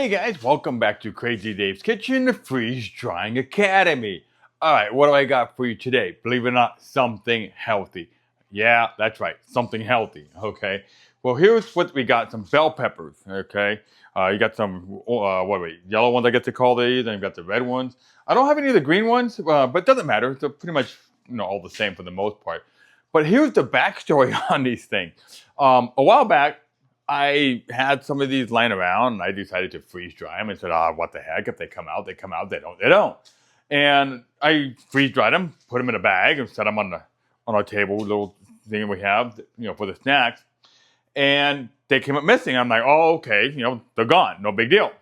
Hey guys, welcome back to Crazy Dave's Kitchen, the Freeze Drying Academy. All right, what do I got for you today? Believe it or not, something healthy. Yeah, that's right, something healthy, okay? Well, here's what we got, some bell peppers, okay? You got some, yellow ones I get to call these, and you got the red ones. I don't have any of the green ones, but it doesn't matter. They're pretty much, all the same for the most part. But here's the backstory on these things. A while back, I had some of these lying around, and I decided to freeze dry them and said, what the heck? If they come out, they come out. They don't, they don't. And I freeze dried them, put them in a bag, and set them on our table, little thing we have, for the snacks. And they came up missing. I'm like, oh, okay, they're gone. No big deal.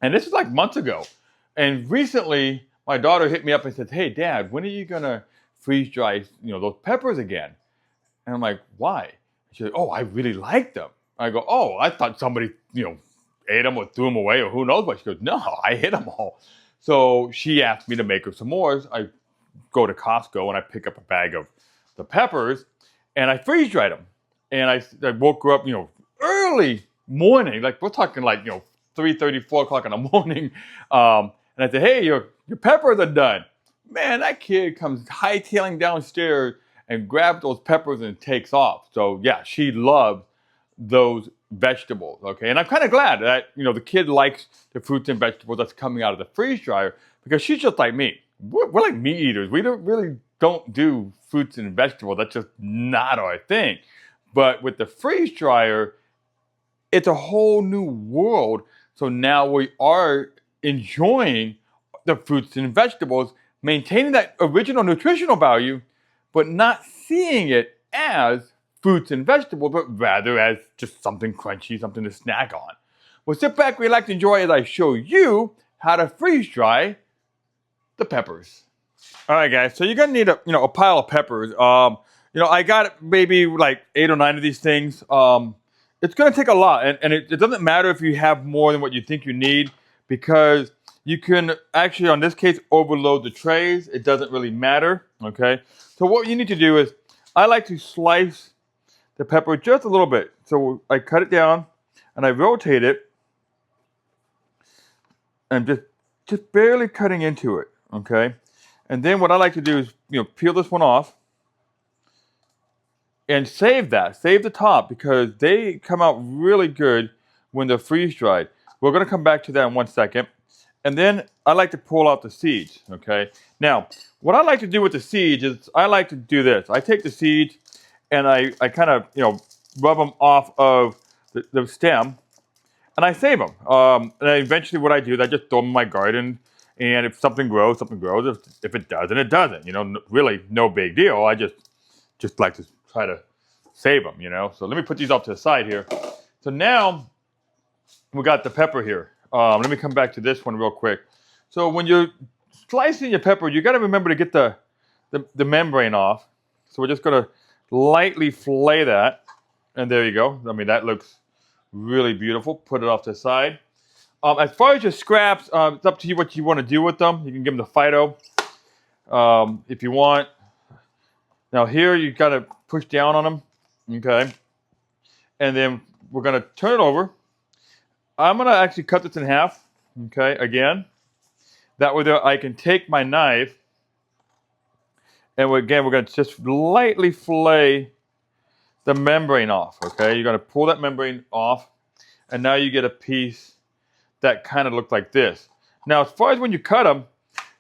And this is like months ago. And recently, my daughter hit me up and said, hey, Dad, when are you going to freeze dry, those peppers again? And I'm like, why? She said, oh, I really like them. I go, oh, I thought somebody, ate them or threw them away or who knows what. She goes, no, I hit them all. So she asked me to make her some more. I go to Costco and I pick up a bag of the peppers and I freeze dried them. And I woke her up, early morning, like we're talking like, 3:30, 4 o'clock in the morning. And I said, hey, your peppers are done. Man, that kid comes hightailing downstairs and grabs those peppers and takes off. So yeah, she loves those vegetables, okay? And I'm kind of glad that, the kid likes the fruits and vegetables that's coming out of the freeze dryer because she's just like me. We're like meat eaters. We really don't do fruits and vegetables. That's just not our thing. But with the freeze dryer, it's a whole new world. So now we are enjoying the fruits and vegetables, maintaining that original nutritional value, but not seeing it as fruits and vegetables, but rather as just something crunchy, something to snack on. Well, sit back, relax, enjoy as I show you how to freeze dry the peppers. All right, guys, so you're gonna need a pile of peppers. I got maybe like 8 or 9 of these things. It's gonna take a lot, and it doesn't matter if you have more than what you think you need because you can actually, on this case, overload the trays. It doesn't really matter, okay? So what you need to do is, I like to slice the pepper just a little bit. So I cut it down and I rotate it and just barely cutting into it, okay? And then what I like to do is, peel this one off and save the top because they come out really good when they're freeze dried. We're gonna come back to that in 1 second. And then I like to pull out the seeds, okay? Now, what I like to do with the seeds is I like to do this. I take the seeds and I kind of, rub them off of the stem and I save them. And then eventually what I do is I just throw them in my garden, and if something grows, something grows. If it doesn't, it doesn't. Really no big deal. I just like to try to save them, So let me put these off to the side here. So now we got the pepper here. Let me come back to this one real quick. So when you're slicing your pepper, you got to remember to get the membrane off. So we're just going to lightly fillet that. And there you go. I mean, that looks really beautiful. Put it off to the side. As far as your scraps, it's up to you what you want to do with them. You can give them the Fido if you want. Now here, you got to push down on them. Okay. And then we're going to turn it over. I'm going to actually cut this in half, okay, again. That way I can take my knife, and we're going to just lightly fillet the membrane off, okay? You're going to pull that membrane off, and now you get a piece that kind of looks like this. Now, as far as when you cut them,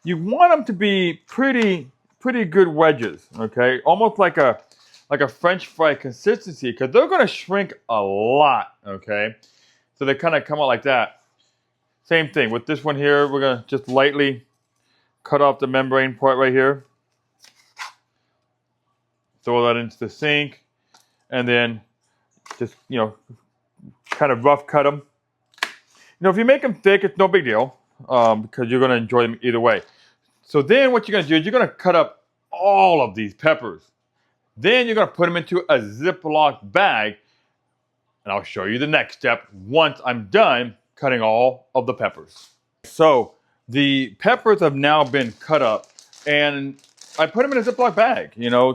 you want them to be pretty good wedges, okay? Almost like a French fry consistency, because they're going to shrink a lot, okay? So they kind of come out like that. Same thing with this one here. We're going to just lightly cut off the membrane part right here. Throw that into the sink. And then just, kind of rough cut them. If you make them thick, it's no big deal because you're going to enjoy them either way. So then what you're going to do is you're going to cut up all of these peppers. Then you're going to put them into a Ziploc bag. And I'll show you the next step once I'm done cutting all of the peppers. So the peppers have now been cut up and I put them in a Ziploc bag,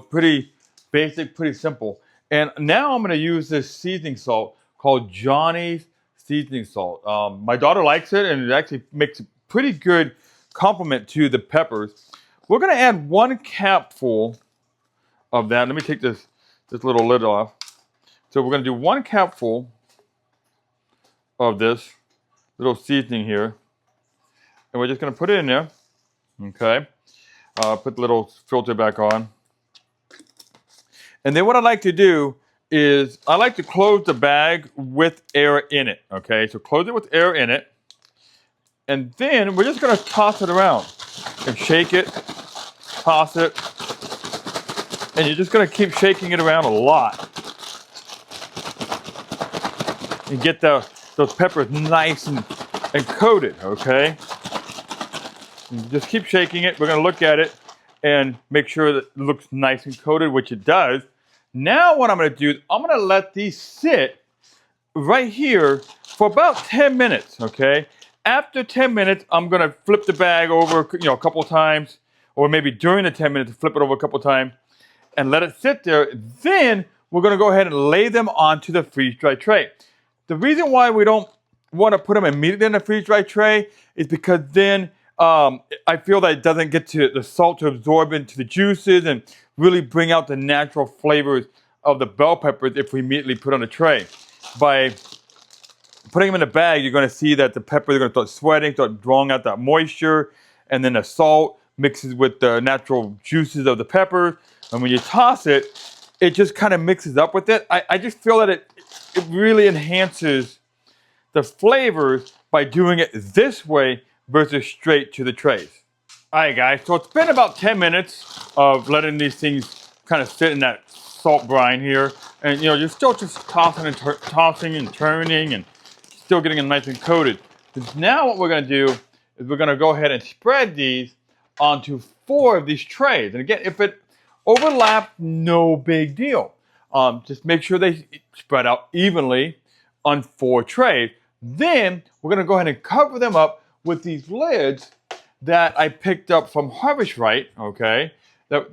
pretty basic, pretty simple. And now I'm going to use this seasoning salt called Johnny's seasoning salt. My daughter likes it, and it actually makes a pretty good complement to the peppers. We're gonna add 1 capful of that. Let me take this little lid off. So we're gonna do 1 capful of this little seasoning here, and we're just gonna put it in there. Okay. Put the little filter back on. And then what I like to do is I like to close the bag with air in it. Okay, so close it with air in it. And then we're just gonna toss it around and shake it, toss it. And you're just gonna keep shaking it around a lot. And get those peppers nice and coated, okay? And just keep shaking it. We're gonna look at it and make sure that it looks nice and coated, which it does. Now what I'm gonna do is I'm gonna let these sit right here for about 10 minutes, okay? After 10 minutes, I'm gonna flip the bag over, a couple of times, or maybe during the 10 minutes, flip it over a couple of times and let it sit there. Then we're gonna go ahead and lay them onto the freeze-dried tray. The reason why we don't wanna put them immediately in the freeze-dried tray is because then I feel that it doesn't get to the salt to absorb into the juices and really bring out the natural flavors of the bell peppers if we immediately put on the tray. By putting them in a bag, you're going to see that the peppers are going to start sweating, start drawing out that moisture, and then the salt mixes with the natural juices of the peppers. And when you toss it, it just kind of mixes up with it. I just feel that it really enhances the flavors by doing it this way versus straight to the trays. All right, guys, so it's been about 10 minutes of letting these things kind of sit in that salt brine here. And, you're still just tossing and turning and still getting them nice and coated. Now what we're going to do is we're going to go ahead and spread these onto 4 of these trays. And again, if it overlaps, no big deal. Just make sure they spread out evenly on 4 trays. Then we're going to go ahead and cover them up with these lids that I picked up from Harvest Right, okay? That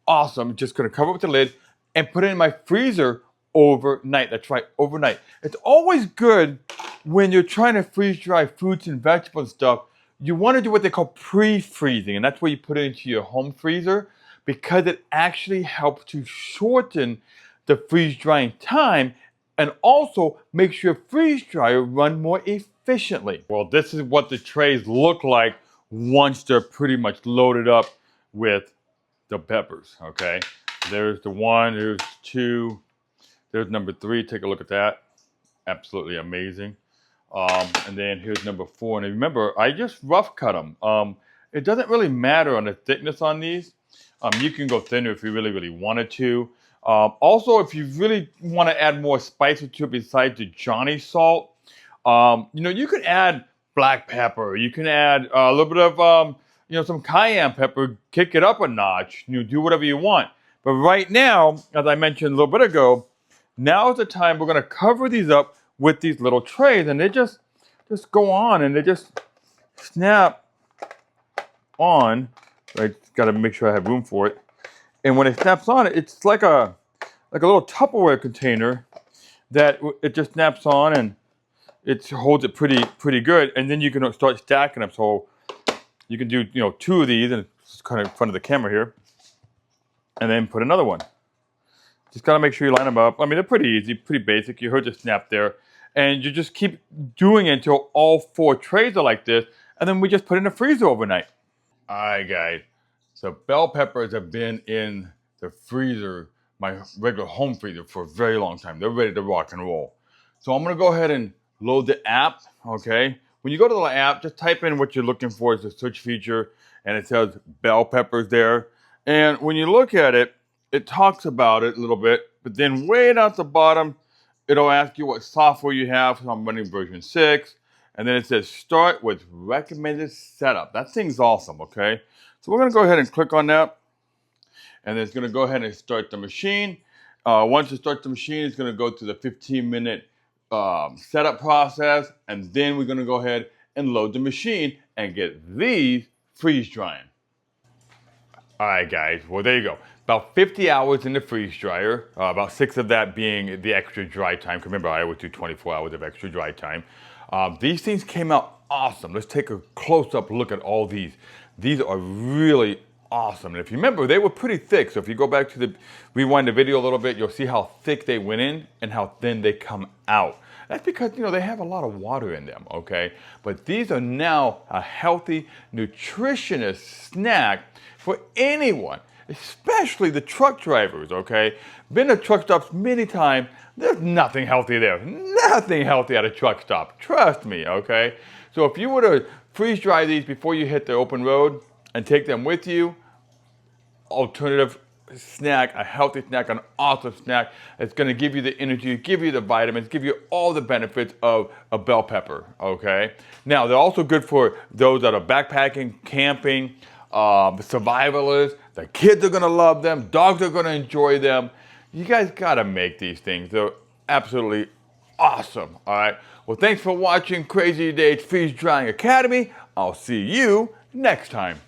awesome. Just gonna cover it with the lid and put it in my freezer overnight. That's right, overnight. It's always good when you're trying to freeze dry fruits and vegetables and stuff. You want to do what they call pre-freezing, and that's where you put it into your home freezer because it actually helps to shorten the freeze drying time and also makes your freeze dryer run more efficiently. Well, this is what the trays look like once they're pretty much loaded up with the peppers, okay? There's the 1, there's 2, there's number 3. Take a look at that. Absolutely amazing. And then here's number 4. And remember, I just rough cut them. It doesn't really matter on the thickness on these. You can go thinner if you really, really wanted to. Also, if you really want to add more spice to it besides the Johnny salt, you can add black pepper. You can add a little bit of, some cayenne pepper, kick it up a notch. Do whatever you want. But right now, as I mentioned a little bit ago, now is the time we're going to cover these up with these little trays. And they just go on and they just snap on. I got to make sure I have room for it. And when it snaps on, it's like a little Tupperware container that it just snaps on and it holds it pretty good. And then you can start stacking them. So you can do 2 of these, and it's kind of in front of the camera here, and then put another one. Just gotta make sure you line them up. I mean, they're pretty easy, pretty basic. You heard the snap there, and you just keep doing it until all 4 trays are like this, and then we just put it in the freezer overnight. All right, guys. So bell peppers have been in the freezer, my regular home freezer, for a very long time. They're ready to rock and roll. So I'm gonna go ahead and load the app, okay? When you go to the app, just type in what you're looking for as the search feature, and it says bell peppers there. And when you look at it, it talks about it a little bit, but then way down at the bottom, it'll ask you what software you have. So I'm running version 6, and then it says start with recommended setup. That thing's awesome, okay? So we're gonna go ahead and click on that, and it's gonna go ahead and start the machine. Once it starts the machine, it's gonna go to the 15-minute setup process, and then we're gonna go ahead and load the machine and get these freeze drying. All right, guys. Well, there you go. About 50 hours in the freeze dryer. About 6 of that being the extra dry time. Remember, I always do 24 hours of extra dry time. These things came out awesome. Let's take a close-up look at all these. These are really awesome. And if you remember, they were pretty thick. So if you go back to rewind the video a little bit, you'll see how thick they went in and how thin they come out. That's because, they have a lot of water in them, okay? But these are now a healthy, nutritious snack for anyone, especially the truck drivers, okay? Been to truck stops many times. There's nothing healthy there. Nothing healthy at a truck stop. Trust me, okay? So if you were to freeze dry these before you hit the open road and take them with you, alternative snack, a healthy snack, an awesome snack. It's going to give you the energy, give you the vitamins, give you all the benefits of a bell pepper, okay? Now, they're also good for those that are backpacking, camping, survivalists. The kids are going to love them. Dogs are going to enjoy them. You guys got to make these things. They're absolutely awesome, all right? Well, thanks for watching Crazy Dave's Freeze Drying Academy. I'll see you next time.